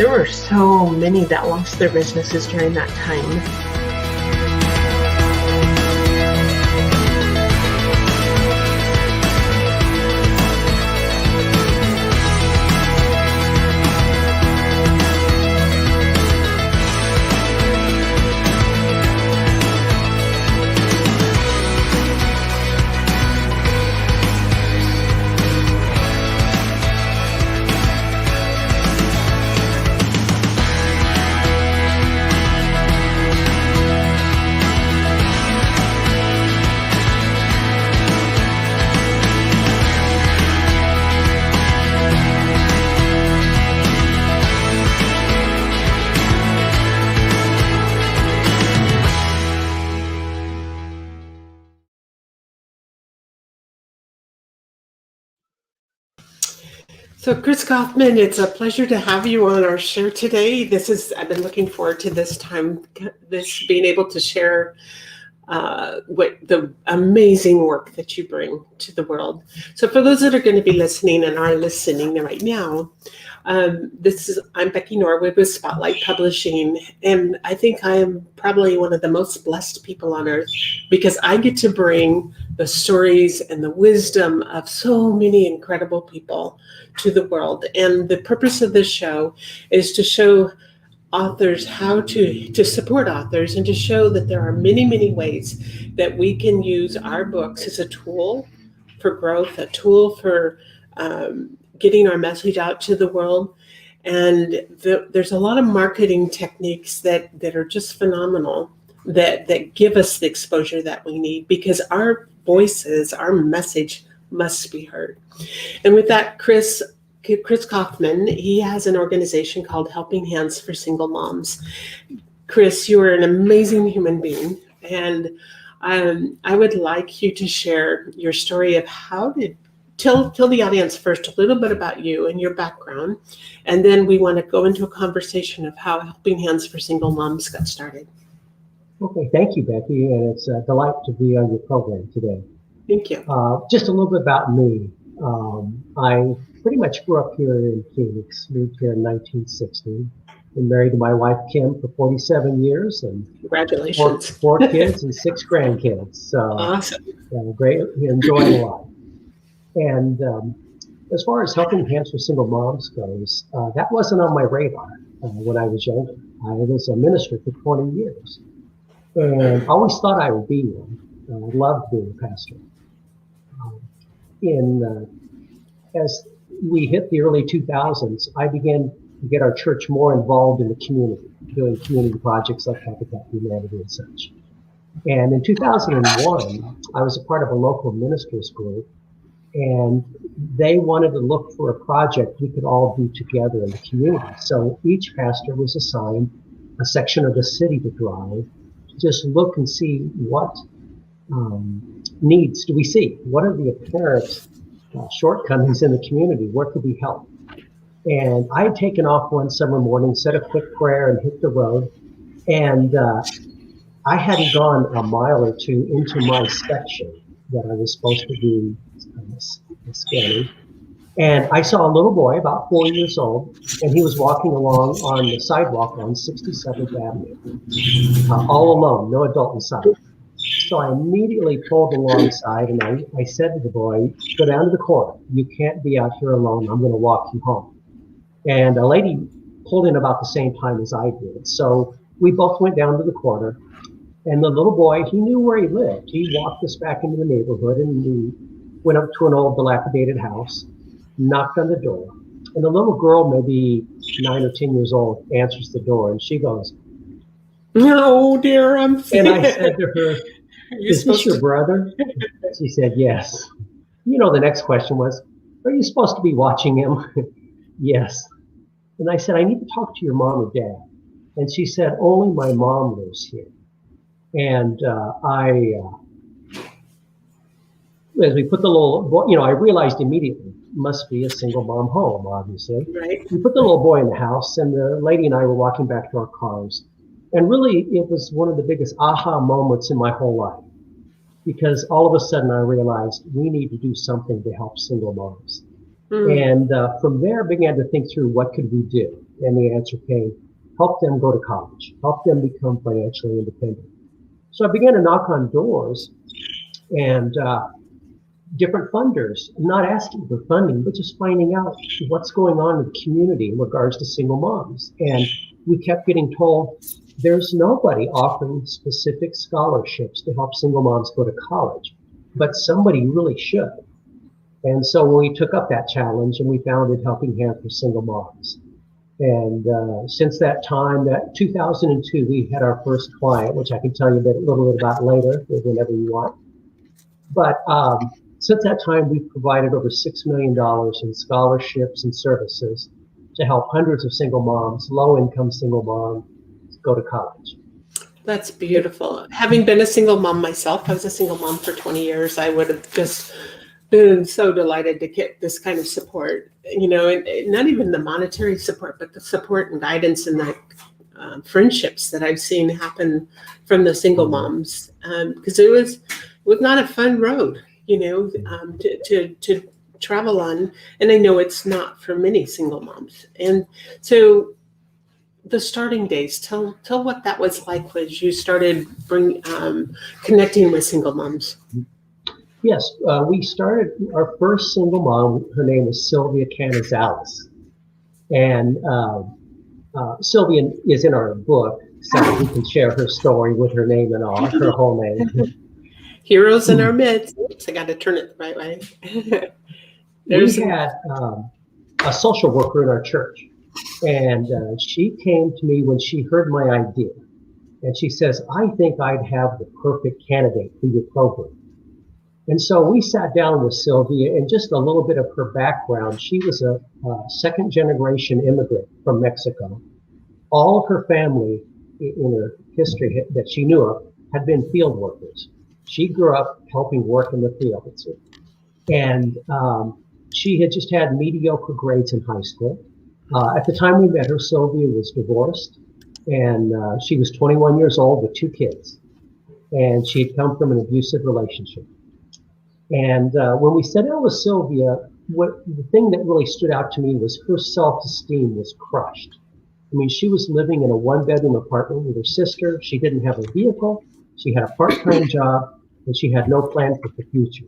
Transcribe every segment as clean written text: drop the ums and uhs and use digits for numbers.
there were so many that lost their businesses during that time. So Chris Coffman, it's a pleasure to have you on our show today. I've been looking forward to this time, being able to share what the amazing work that you bring to the world. So for those that are going to be listening and are listening right now, I'm Becky Norwood with Spotlight Publishing, and I think I am probably one of the most blessed people on earth because I get to bring the stories and the wisdom of so many incredible people to the world. And the purpose of this show is to show authors how to support authors and to show that there are many, many ways that we can use our books as a tool for growth, a tool for getting our message out to the world. And there's a lot of marketing techniques that are just phenomenal that give us the exposure that we need because our voices, our message must be heard. And with that, Chris Coffman, he has an organization called Helping Hands for Single Moms. Chris, you are an amazing human being, and I would like you to share your story of tell the audience first a little bit about you and your background, and then we want to go into a conversation of how Helping Hands for Single Moms got started. Okay, thank you, Becky, and it's a delight to be on your program today. Thank you. Just a little bit about me. I pretty much grew up here in Phoenix, moved here in 1960. Been married to my wife, Kim, for 47 years. And congratulations. Four kids and 6 grandkids. So, awesome. Great, enjoying life. And as far as Helping Hands for Single Moms goes, that wasn't on my radar when I was younger. I was a minister for 20 years and always thought I would be one. I loved being a pastor. As we hit the early 2000s, I began to get our church more involved in the community, doing community projects like Habitat for Humanity and such. And in 2001, I was a part of a local ministers group, and they wanted to look for a project we could all do together in the community. So each pastor was assigned a section of the city to drive, to just look and see what needs do we see? What are the apparent shortcomings in the community? Where could we help? And I had taken off one summer morning, said a quick prayer, and hit the road. And I hadn't gone a mile or two into my section that I was supposed to be scanning. And I saw a little boy, about 4 years old, and he was walking along on the sidewalk on 67th Avenue, all alone, no adult in sight. So I immediately pulled alongside and I said to the boy, go down to the corner. You can't be out here alone. I'm going to walk you home. And a lady pulled in about the same time as I did. So we both went down to the corner. And the little boy, he knew where he lived. He walked us back into the neighborhood and we went up to an old dilapidated house, knocked on the door. And the little girl, maybe 9 or 10 years old, answers the door and she goes, "No, dear, I'm sick." And I said to her, "Is this your brother?" She said, "Yes." You know, the next question was, "Are you supposed to be watching him?" "Yes." And I said, "I need to talk to your mom or dad." And she said, "Only my mom lives here." And as we put the little, I realized immediately, must be a single mom home, obviously. Right. We put the little boy in the house, and the lady and I were walking back to our cars. And really, it was one of the biggest aha moments in my whole life. Because all of a sudden I realized we need to do something to help single moms. And from there, began to think through what could we do. And the answer came, help them go to college, help them become financially independent. So I began to knock on doors and different funders, not asking for funding, but just finding out what's going on in the community in regards to single moms. And we kept getting told there's nobody offering specific scholarships to help single moms go to college, but somebody really should. And so we took up that challenge and we founded Helping Hand for Single Moms. And since that time, that 2002, we had our first client, which I can tell you a little bit about later, whenever you want. But since that time, we've provided over $6 million in scholarships and services to help hundreds of single moms, low-income single moms, go to college. That's beautiful. Having been a single mom myself, I was a single mom for 20 years. I would have just been so delighted to get this kind of support, and not even the monetary support, but the support and guidance and the friendships that I've seen happen from the single moms, because it was not a fun road, to travel on, and I know it's not for many single moms. And so the starting days, tell what that was like as you started connecting with single moms. Yes, we started our first single mom. Her name was Sylvia Canizales. And Sylvia is in our book, so we can share her story with her name and all, her whole name. Heroes in our midst. Oops, I got to turn it the right way. We had a social worker in our church, and she came to me when she heard my idea. And she says, I think I'd have the perfect candidate for your program. And so we sat down with Sylvia, and just a little bit of her background. She was a second-generation immigrant from Mexico. All of her family in her history that she knew of had been field workers. She grew up helping work in the fields. And she had just had mediocre grades in high school. At the time we met her, Sylvia was divorced, and she was 21 years old with 2 kids. And she had come from an abusive relationship. And when we sat down with Sylvia, the thing that really stood out to me was her self-esteem was crushed. I mean, she was living in a 1-bedroom apartment with her sister. She didn't have a vehicle. She had a part-time job, and she had no plan for the future.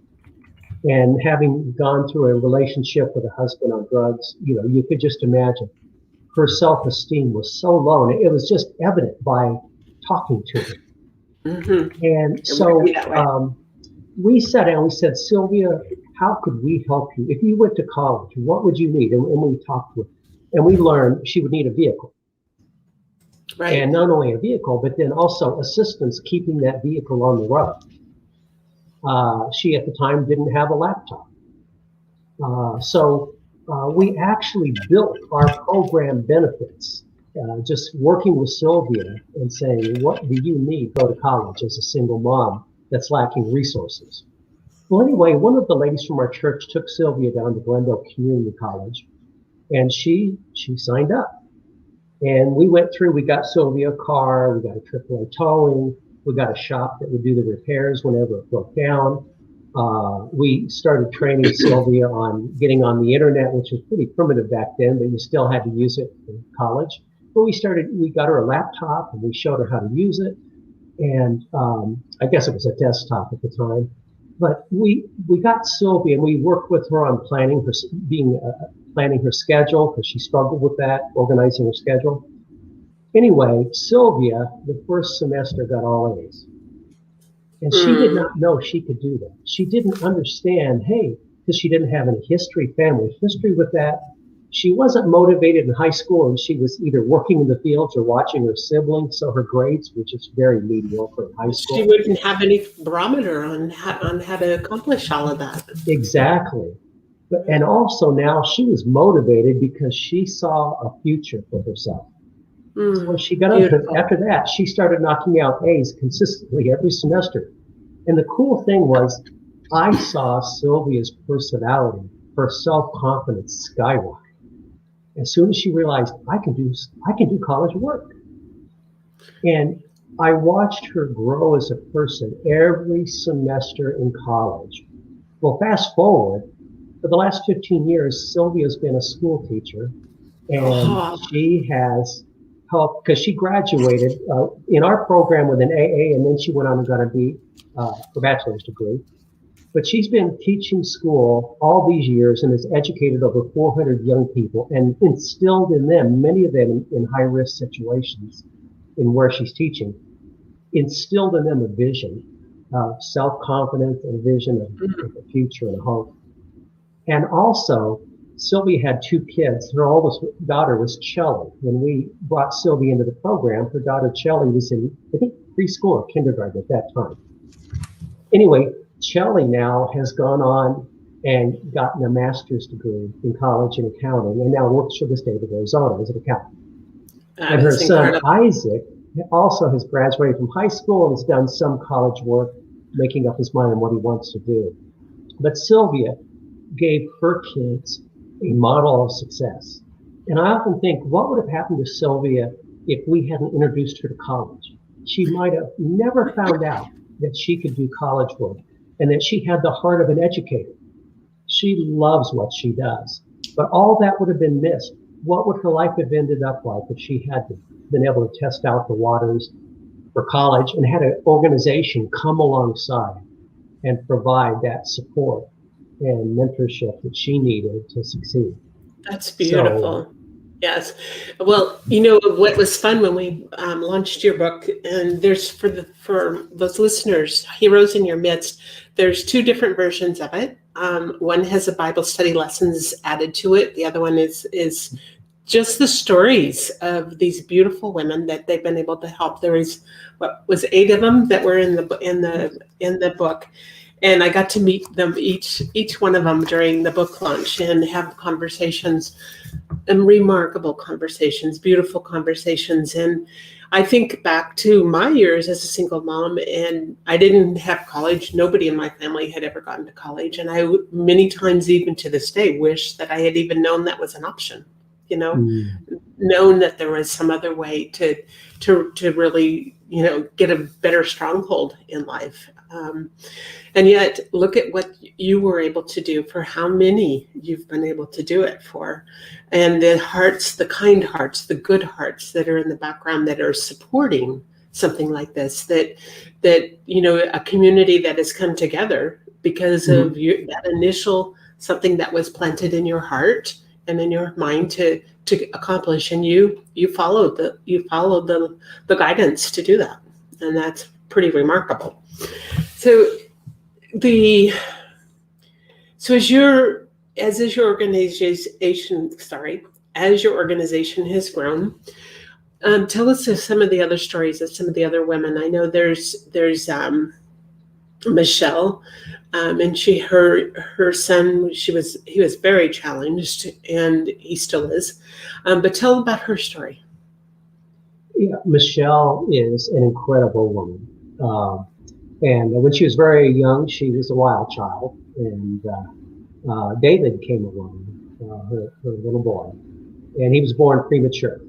And having gone through a relationship with a husband on drugs, you could just imagine her self-esteem was so low, and it was just evident by talking to her. Mm-hmm. And so we sat down, we said, Sylvia, how could we help you? If you went to college, what would you need? And we talked with her, and we learned she would need a vehicle. Right. And not only a vehicle, but then also assistance keeping that vehicle on the road. She at the time didn't have a laptop. So we actually built our program benefits, just working with Sylvia and saying, what do you need to go to college as a single mom that's lacking resources? Well, anyway, one of the ladies from our church took Sylvia down to Glendale Community College, and she signed up. And we went through, we got Sylvia a car, we got a AAA towing, we got a shop that would do the repairs whenever it broke down. We started training Sylvia on getting on the internet, which was pretty primitive back then, but you still had to use it in college. But we got her a laptop and we showed her how to use it. And I guess it was a desktop at the time. But we got Sylvia and we worked with her on planning her schedule, because she struggled with that, organizing her schedule. Anyway, Sylvia, the first semester, got all A's. And she did not know she could do that. She didn't understand, because she didn't have any family history with that. She wasn't motivated in high school, and she was either working in the fields or watching her siblings, so her grades were just very mediocre in high school. She wouldn't have any barometer on how to accomplish all of that. Exactly. And also now she was motivated because she saw a future for herself. So when she got up, after that, she started knocking out A's consistently every semester. And the cool thing was, I saw Sylvia's personality, her self-confidence skyrocket. As soon as she realized I can do college work. And I watched her grow as a person every semester in college. Well, fast forward, for the last 15 years, Sylvia's been a school teacher, and Oh, she has helped because she graduated in our program with an AA, and then she went on and got her bachelor's degree. But she's been teaching school all these years and has educated over 400 young people and instilled in them, many of them in high-risk situations in where she's teaching, instilled in them a vision of self-confidence and a vision of the future and hope. And also, Sylvia had two kids. Her oldest daughter was Chelly. When we brought Sylvia into the program, her daughter Chelly was in, I think, preschool or kindergarten at that time. Anyway, Chelly now has gone on and gotten a master's degree in college in accounting and now works for the state of Arizona as an accountant. And her son Isaac also has graduated from high school and has done some college work, making up his mind on what he wants to do. But Sylvia gave her kids a model of success. And I often think, what would have happened to Sylvia if we hadn't introduced her to college? She might have never found out that she could do college work and that she had the heart of an educator. She loves what she does, but all that would have been missed. What would her life have ended up like if she had been able to test out the waters for college and had an organization come alongside and provide that support and mentorship that she needed to succeed? That's beautiful. Yes. Well, what was fun when we launched your book, and there's for those listeners, Heroes in Your Midst, there's two different versions of it. One has a Bible study lessons added to it. The other one is just the stories of these beautiful women that they've been able to help. There was 8 of them that were in the book. And I got to meet them, each one of them, during the book launch and have conversations, and remarkable conversations, beautiful conversations. And I think back to my years as a single mom, and I didn't have college. Nobody in my family had ever gotten to college. And I many times, even to this day, wish that I had even known that was an option, known that there was some other way to really, get a better stronghold in life. And yet, look at what you were able to do, for how many you've been able to do it for. And the hearts, the kind hearts, the good hearts that are in the background that are supporting something like this, that a community that has come together because of that initial something that was planted in your heart and in your mind to accomplish. And you followed the guidance to do that. And that's pretty remarkable. So as your organization has grown, tell us some of the other stories of some of the other women. I know there's Michelle, and her son, he was very challenged, and he still is. But tell about her story. Yeah, Michelle is an incredible woman. And when she was very young, she was a wild child. And David came along, her little boy, and he was born premature.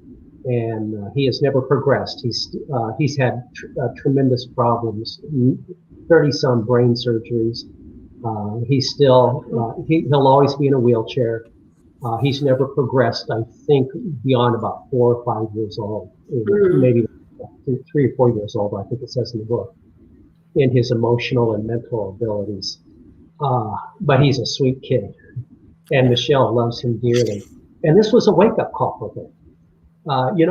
And he has never progressed. He's had tremendous problems, 30-some brain surgeries. He's still, he'll always be in a wheelchair. He's never progressed, I think, beyond about 4 or 5 years old, maybe 3 or 4 years old, I think it says in the book, in his emotional and mental abilities. But he's a sweet kid, and Michelle loves him dearly. And this was a wake-up call for him.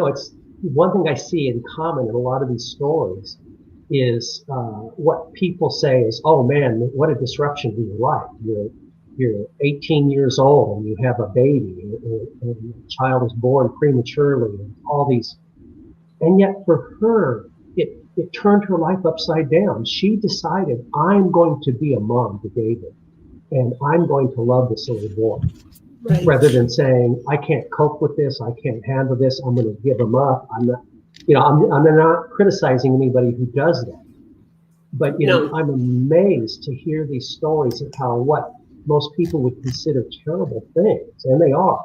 It's one thing I see in common in a lot of these stories is what people say is, oh man, what a disruption to your life. You're 18 years old and you have a baby, and the child is born prematurely, and all these. And yet for her, it turned her life upside down. She decided, I'm going to be a mom to David, and I'm going to love this little boy. Right. Rather than saying, I can't cope with this, I can't handle this, I'm going to give him up. I'm not criticizing anybody who does that. But, I'm amazed to hear these stories of how what most people would consider terrible things, and they are,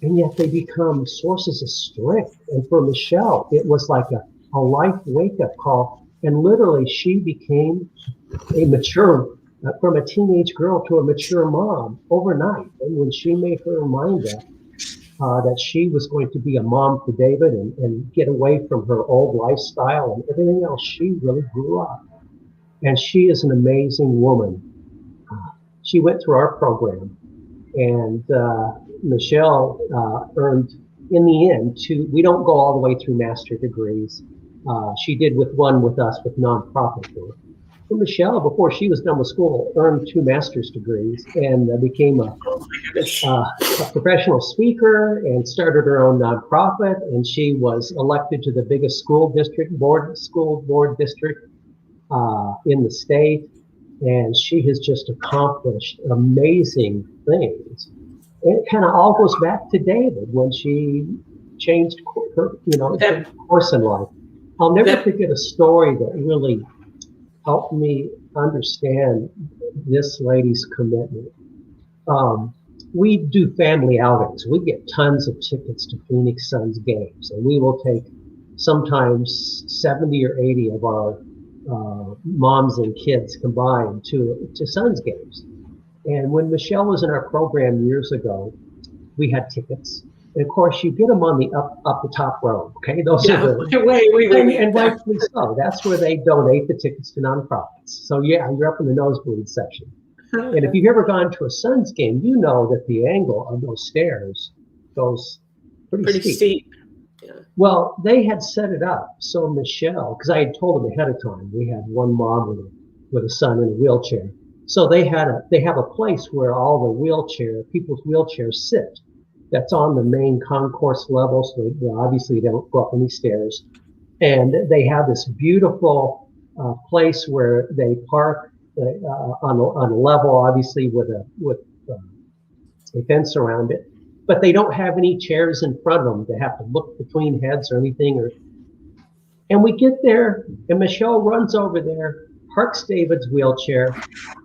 and yet they become sources of strength. And for Michelle, it was like a life wake-up call, and literally she became a mature from a teenage girl to a mature mom overnight. And when she made her mind up that she was going to be a mom for David and get away from her old lifestyle and everything else, she really grew up. And she is an amazing woman. She went through our program, and Michelle earned, in the end, we don't go all the way through master degrees. She did one with us with nonprofit work. But Michelle, before she was done with school, earned 2 master's degrees and became a professional speaker and started her own nonprofit. And she was elected to the biggest school board district in the state. And she has just accomplished amazing things. And it kind of all goes back to David when she changed her, her course in life. I'll never forget a story that really helped me understand this lady's commitment. We do family outings. We get tons of tickets to Phoenix Suns games, and we will take sometimes 70 or 80 of our moms and kids combined to Suns games. And when Michelle was in our program years ago, we had tickets. And of course, you get them on the up the top row. Okay, those are the and rightfully so. That's where they donate the tickets to nonprofits. So yeah, you're up in the nosebleed section. And if you've ever gone to a Suns game, you know that the angle of those stairs goes pretty steep. Yeah. Well, they had set it up so Michelle, because I had told them ahead of time, we had one mom with a son in a wheelchair. So they have a place where all the people's wheelchairs sit. That's on the main concourse level, so obviously they don't go up any stairs. And they have this beautiful place where they park on a level, obviously with a fence around it. But they don't have any chairs in front of them to have to look between heads or anything. And we get there, and Michelle runs over there, parks David's wheelchair,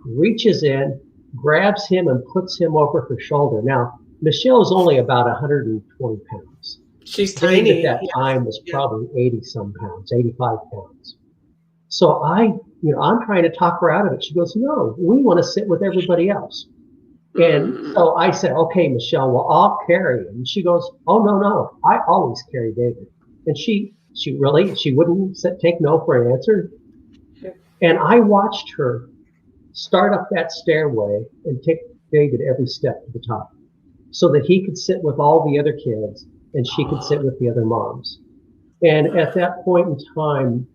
reaches in, grabs him, and puts him over her shoulder. Now, Michelle's only about 120 pounds. She's tiny. At that time was probably 80-some pounds, 85 pounds. So I'm trying to talk her out of it. She goes, no, we want to sit with everybody else. And so I said, okay, Michelle, well, I'll carry him. And she goes, oh, no, I always carry David. And she wouldn't take no for an answer. And I watched her start up that stairway and take David every step to the top so that he could sit with all the other kids and she could sit with the other moms. And at that point in time,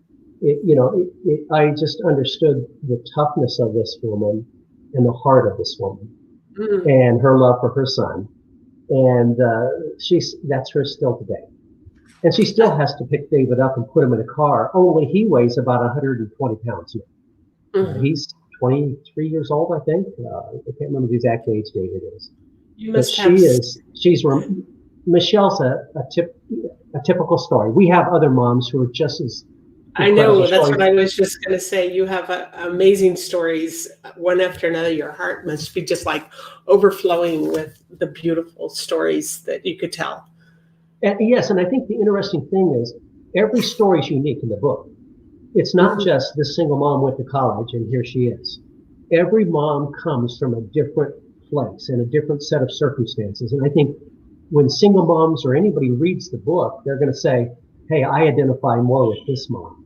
I just understood the toughness of this woman and the heart of this woman and her love for her son. And that's her still today. And she still has to pick David up and put him in a car, only he weighs about 120 pounds now. He's 23 years old, I think. I can't remember the exact age David is. Michelle's a typical story. We have other moms who are just as I know, that's what I was just going to say. You have amazing stories, one after another. Your heart must be just like overflowing with the beautiful stories that you could tell. Yes, and I think the interesting thing is every story is unique in the book. It's not just this single mom went to college and here she is. Every mom comes from a different place and a different set of circumstances. And I think when single moms or anybody reads the book, they're going to say, hey, I identify more with this mom.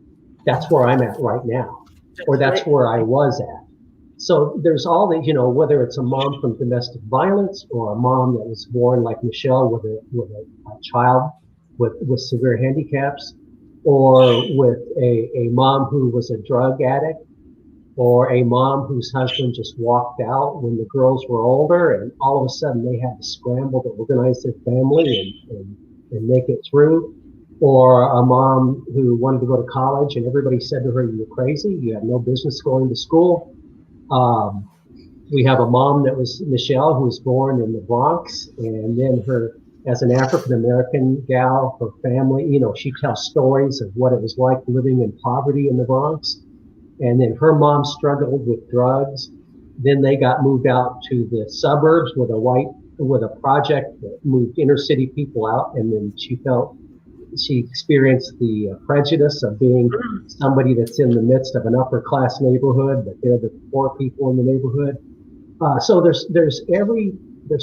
That's where I'm at right now, or that's where I was at. So there's all the, whether it's a mom from domestic violence or a mom that was born like Michelle with a child with severe handicaps, or with a mom who was a drug addict, or a mom whose husband just walked out when the girls were older and all of a sudden they had to scramble to organize their family and make it through. Or a mom who wanted to go to college and everybody said to her, you're crazy, you have no business going to school. We have a mom that was Michelle, who was born in the Bronx, and then as an African-American gal, her family, she tells stories of what it was like living in poverty in the Bronx. And then her mom struggled with drugs. Then they got moved out to the suburbs with a project that moved inner city people out. And then she felt she experienced the prejudice of being somebody that's in the midst of an upper class neighborhood, but they're the poor people in the neighborhood. So there's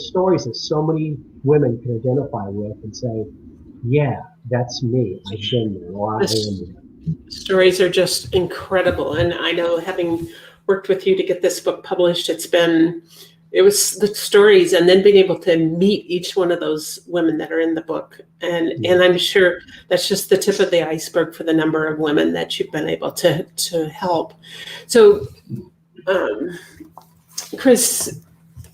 stories that so many women can identify with and say, yeah, that's me. I've been there, or I am there. Stories are just incredible. And I know, having worked with you to get this book published, it was the stories, and then being able to meet each one of those women that are in the book. And I'm sure that's just the tip of the iceberg for the number of women that you've been able to help. So, Chris,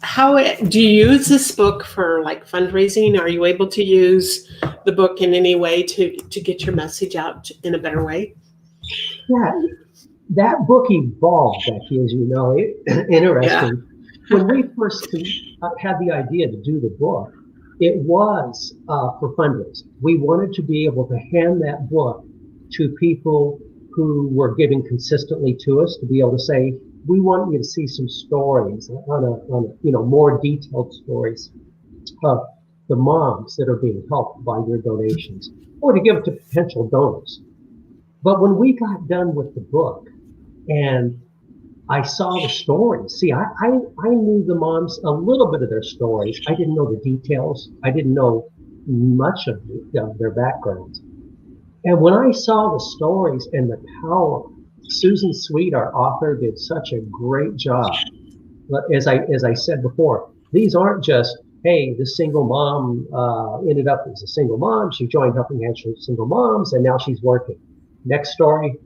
how do you use this book for like fundraising? Are you able to use the book in any way to get your message out in a better way? Yeah, that book evolved, Becky, as you know. Interesting. Yeah. When we first had the idea to do the book, it was for fundraising. We wanted to be able to hand that book to people who were giving consistently to us, to be able to say, we want you to see some stories on a more detailed stories of the moms that are being helped by your donations, or to give it to potential donors. But when we got done with the book and I saw the stories, see, I knew the moms, a little bit of their stories. I didn't know the details. I didn't know much of their backgrounds. And when I saw the stories and the power, Susan Sweet, our author, did such a great job. But as I said before, these aren't just, hey, this single mom ended up as a single mom. She joined Helping Hands for Single Moms, and now she's working. Next story,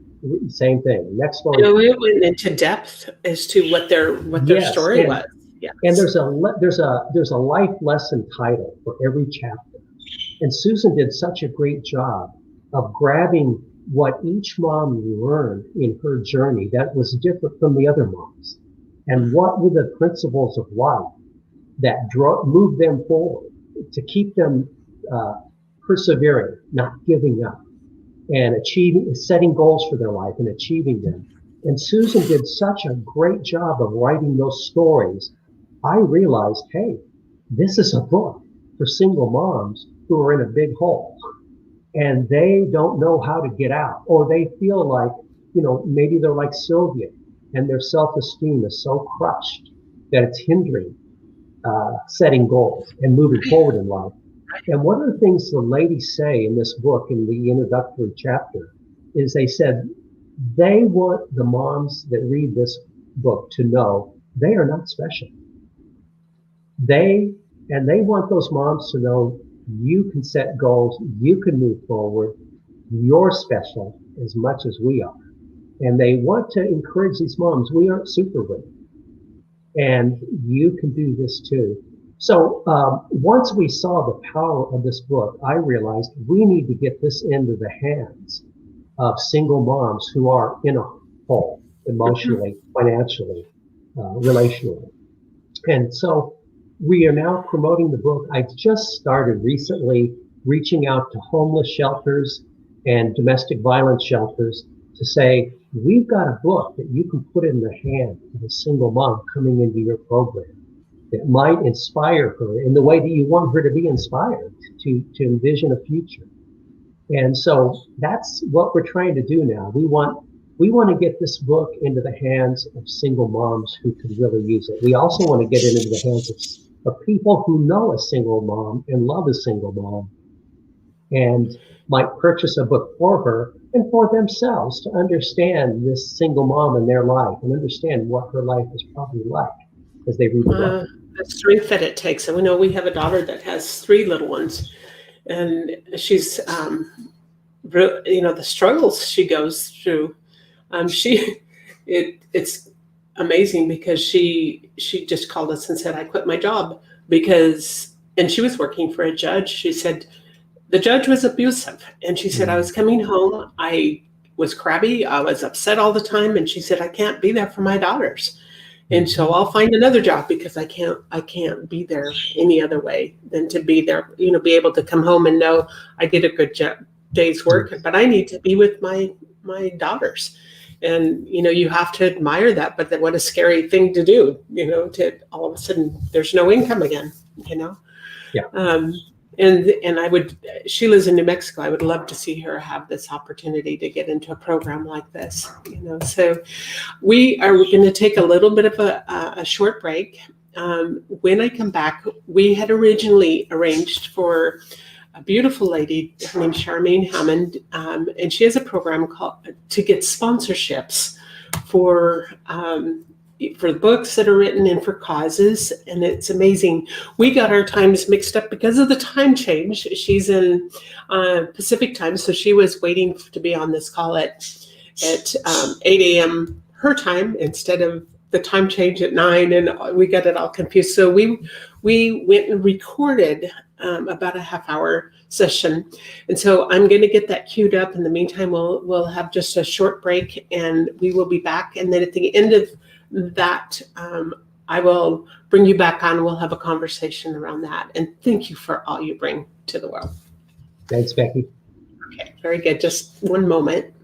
same thing. Next story. It went into depth as to what their story was. Yes. And there's a life lesson title for every chapter. And Susan did such a great job of grabbing what each mom learned in her journey that was different from the other moms, and what were the principles of life that moved them forward to keep them persevering, not giving up, and setting goals for their life and achieving them. And Susan did such a great job of writing those stories. I realized, hey, this is a book for single moms who are in a big hole and they don't know how to get out, or they feel like, maybe they're like Sylvia and their self-esteem is so crushed that it's hindering setting goals and moving forward in life. And one of the things the ladies say in this book, in the introductory chapter, is they said they want the moms that read this book to know they are not special. They want those moms to know you can set goals, you can move forward, you're special as much as we are. And they want to encourage these moms, we aren't superwomen, and you can do this too. So once we saw the power of this book, I realized we need to get this into the hands of single moms who are in a hole, emotionally, financially, relationally. And so we are now promoting the book. I just started recently reaching out to homeless shelters and domestic violence shelters to say, we've got a book that you can put in the hand of a single mom coming into your program that might inspire her in the way that you want her to be inspired to envision a future. And so that's what we're trying to do now. We want to get this book into the hands of single moms who can really use it. We also want to get it into the hands of people who know a single mom and love a single mom and might purchase a book for her and for themselves to understand this single mom in their life and understand what her life is probably like as they read the book. The strength that it takes. And we know we have a daughter that has 3 little ones, and she's, the struggles she goes through. It's amazing because she just called us and said, I quit my job and she was working for a judge. She said the judge was abusive, and she said, I was coming home, I was crabby, I was upset all the time, and she said, I can't be there for my daughters. And so I'll find another job because I can't be there any other way than to be there, be able to come home and know I did a good day's work, but I need to be with my daughters. And, you have to admire that, but what a scary thing to do, to all of a sudden there's no income again, Yeah. and I would, she lives in New Mexico. I would love to see her have this opportunity to get into a program like this, So we're going to take a little bit of a short break. When I come back, we had originally arranged for a beautiful lady, her name's Charmaine Hammond, and she has a program called to get sponsorships for the books that are written and for causes, and it's amazing. We got our times mixed up because of the time change. She's in Pacific time, so she was waiting to be on this call at 8 a.m. her time instead of the time change at 9, and we got it all confused. So we went and recorded about a half-hour session, and so I'm going to get that queued up. In the meantime, we'll have just a short break, and we will be back. And then at the end of that, I will bring you back on. We'll have a conversation around that. And thank you for all you bring to the world. Thanks, Becky. Okay, very good. Just one moment.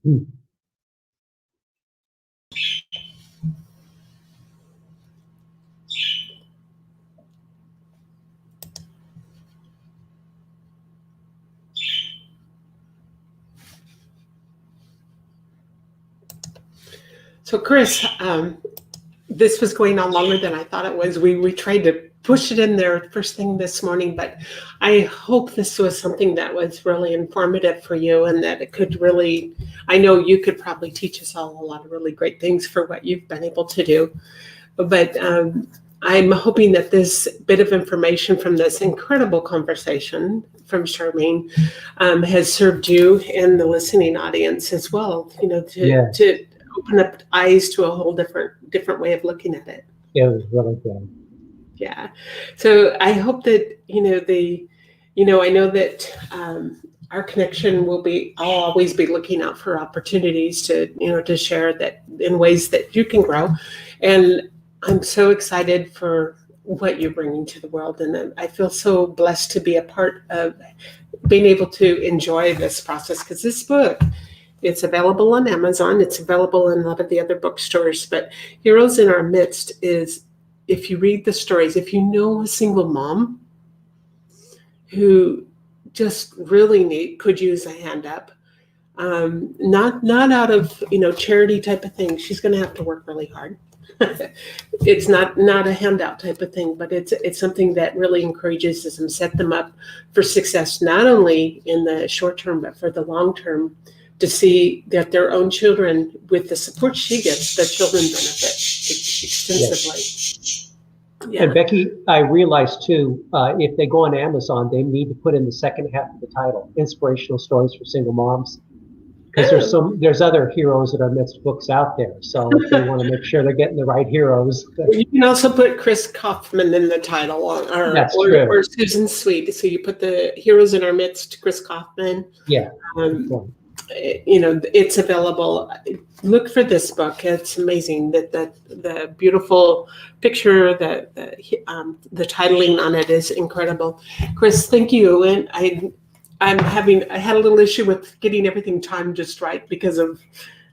Hmm. So Chris, this was going on longer than I thought it was. We tried to push it in there first thing this morning, but I hope this was something that was really informative for you and that it could really, I know you could probably teach us all a lot of really great things for what you've been able to do. But I'm hoping that this bit of information from this incredible conversation from Charmaine has served you and the listening audience as well, to open up eyes to a whole different way of looking at it. It was really good. Yeah. So I hope that, I know that our connection I'll always be looking out for opportunities to share that in ways that you can grow. And I'm so excited for what you're bringing to the world. And I feel so blessed to be a part of being able to enjoy this process, because this book, it's available on Amazon. It's available in a lot of the other bookstores. But Heroes in Our Midst is, if you read the stories, if you know a single mom who just really could use a hand up, not out of charity type of thing. She's going to have to work really hard. It's not a handout type of thing, but it's something that really encourages them, set them up for success, not only in the short term but for the long term, to see that their own children, with the support she gets, the children benefit extensively. Yes. Yeah. And Becky, I realized too, if they go on Amazon, they need to put in the second half of the title, Inspirational Stories for Single Moms. Because there's other Heroes in Our Midst books out there. So they want to make sure they're getting the right heroes. You can also put Chris Coffman in the title, or Susan Sweet. So you put the Heroes in Our Midst, Chris Coffman. Yeah. It's available. Look for this book. It's amazing that the beautiful picture, the titling on it is incredible. Chris, thank you. And I had a little issue with getting everything timed just right because of,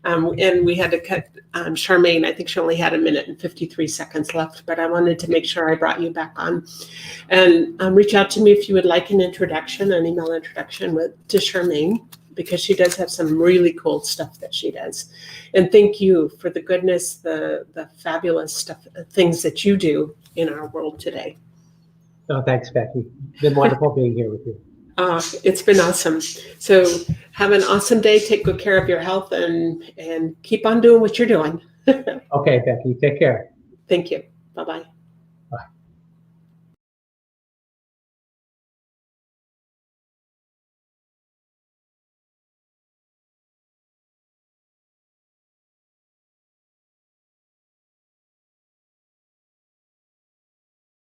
and we had to cut Charmaine. I think she only had 1 minute and 53 seconds left, but I wanted to make sure I brought you back on. And reach out to me if you would like an email introduction to Charmaine, because she does have some really cool stuff that she does. And thank you for the goodness, the fabulous things that you do in our world today. Oh, thanks, Becky. It's been wonderful being here with you. It's been awesome. So have an awesome day. Take good care of your health and keep on doing what you're doing. Okay, Becky. Take care. Thank you. Bye-bye.